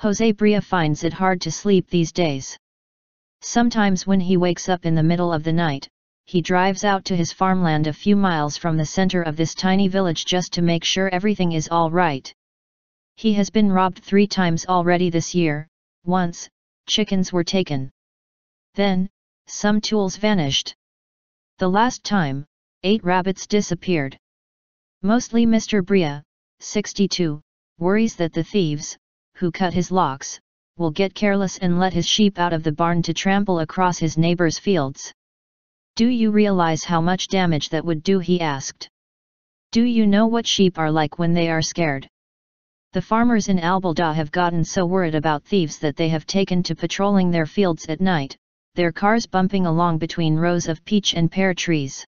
José Briá finds it hard to sleep these days. Sometimes when he wakes up in the middle of the night, he drives out to his farmland a few miles from the center of this tiny village just to make sure everything is all right. He has been robbed 3 times already this year. Once, chickens were taken. Then, some tools vanished. The last time, 8 rabbits disappeared. Mostly Mr. Briá, 62, worries that the thieves, who cut his locks, will get careless and let his sheep out of the barn to trample across his neighbor's fields. "Do you realize how much damage that would do?" he asked. "Do you know what sheep are like when they are scared?" The farmers in Albelda have gotten so worried about thieves that they have taken to patrolling their fields at night, their cars bumping along between rows of peach and pear trees.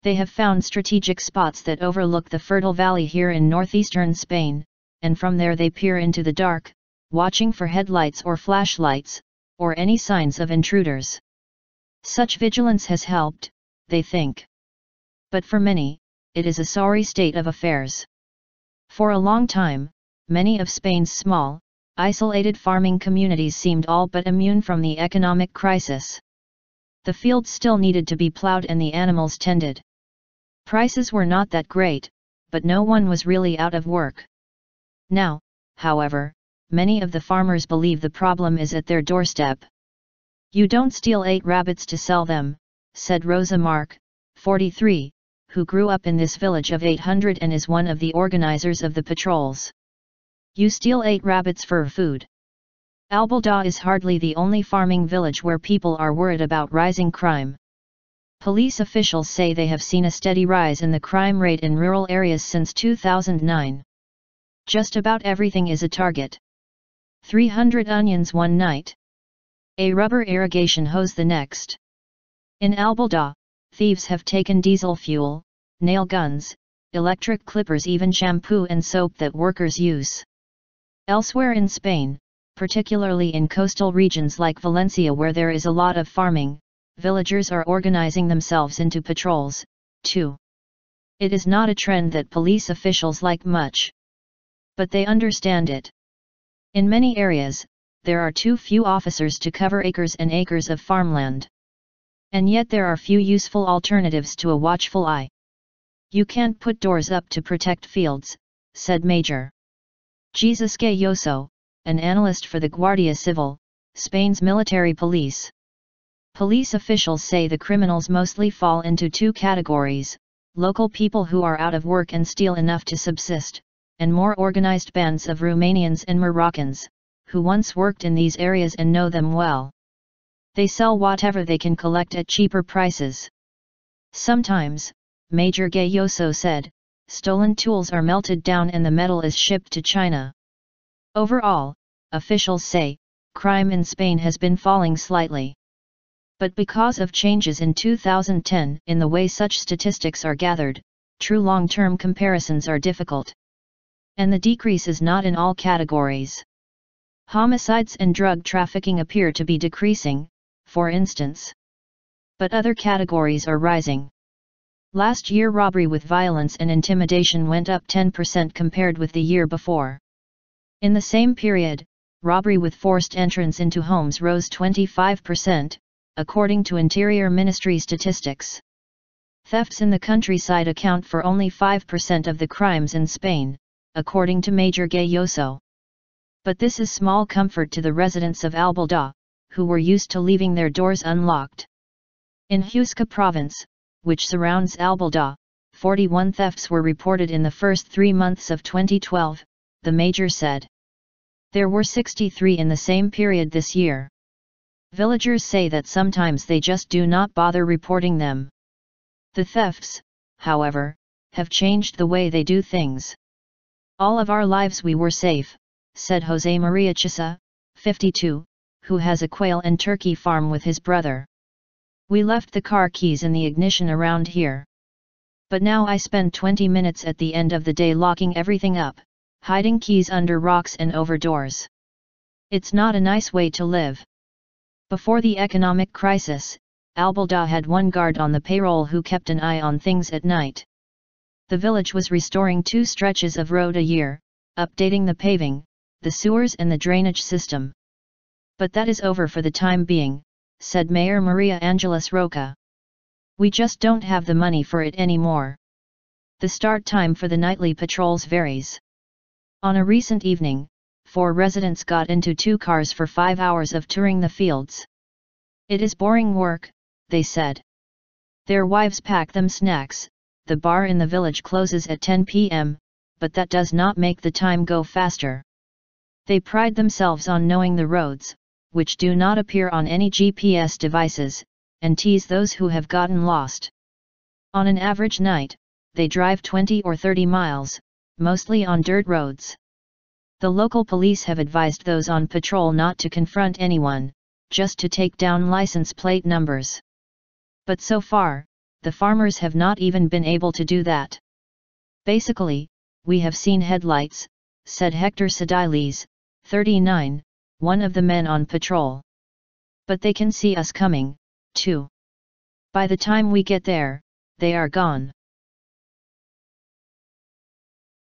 They have found strategic spots that overlook the fertile valley here in northeastern Spain, and from there they peer into the dark, watching for headlights or flashlights, or any signs of intruders. Such vigilance has helped, they think. But for many, it is a sorry state of affairs. For a long time, many of Spain's small, isolated farming communities seemed all but immune from the economic crisis. The fields still needed to be plowed and the animals tended. Prices were not that great, but no one was really out of work. Now, however, many of the farmers believe the problem is at their doorstep. "You don't steal 8 rabbits to sell them," said Rosa Mark, 43, who grew up in this village of 800 and is one of the organizers of the patrols. "You steal 8 rabbits for food." Albelda is hardly the only farming village where people are worried about rising crime. Police officials say they have seen a steady rise in the crime rate in rural areas since 2009. Just about everything is a target. 300 onions one night. A rubber irrigation hose the next. In Albelda, thieves have taken diesel fuel, nail guns, electric clippers, even shampoo and soap that workers use. Elsewhere in Spain, particularly in coastal regions like Valencia where there is a lot of farming, villagers are organizing themselves into patrols, too. It is not a trend that police officials like much. But they understand it. In many areas, there are too few officers to cover acres and acres of farmland. And yet there are few useful alternatives to a watchful eye. "You can't put doors up to protect fields," said Major José Briá, an analyst for the Guardia Civil, Spain's military police. Police officials say the criminals mostly fall into 2 categories: local people who are out of work and steal enough to subsist, and more organized bands of Romanians and Moroccans, who once worked in these areas and know them well. They sell whatever they can collect at cheaper prices. Sometimes, Major Briá said, stolen tools are melted down and the metal is shipped to China. Overall, officials say, crime in Spain has been falling slightly. But because of changes in 2010 in the way such statistics are gathered, true long-term comparisons are difficult. And the decrease is not in all categories. Homicides and drug trafficking appear to be decreasing, for instance. But other categories are rising. Last year robbery with violence and intimidation went up 10% compared with the year before. In the same period, robbery with forced entrance into homes rose 25%, according to Interior Ministry statistics. Thefts in the countryside account for only 5% of the crimes in Spain, according to Major Briá. But this is small comfort to the residents of Albelda, who were used to leaving their doors unlocked. In Huesca province, which surrounds Albelda, 41 thefts were reported in the first 3 months of 2012, the major said. There were 63 in the same period this year. Villagers say that sometimes they just do not bother reporting them. The thefts, however, have changed the way they do things. "All of our lives we were safe," said José Briá, 52, who has a quail and turkey farm with his brother. "We left the car keys in the ignition around here. But now I spend 20 minutes at the end of the day locking everything up, hiding keys under rocks and over doors. It's not a nice way to live." Before the economic crisis, Albelda had one guard on the payroll who kept an eye on things at night. The village was restoring 2 stretches of road a year, updating the paving, the sewers and the drainage system. But that is over for the time being, said Mayor Maria Angeles Roca. We just don't have the money for it anymore. The start time for the nightly patrols varies. On a recent evening, 4 residents got into 2 cars for 5 hours of touring the fields. It is boring work, they said. Their wives pack them snacks. The bar in the village closes at 10 p.m., but that does not make the time go faster. They pride themselves on knowing the roads, which do not appear on any GPS devices, and tease those who have gotten lost. On an average night, they drive 20 or 30 miles, mostly on dirt roads. The local police have advised those on patrol not to confront anyone, just to take down license plate numbers. But so far, the farmers have not even been able to do that. Basically, we have seen headlights, said Hector Sediles, 39, one of the men on patrol. But they can see us coming, too. By the time we get there, they are gone.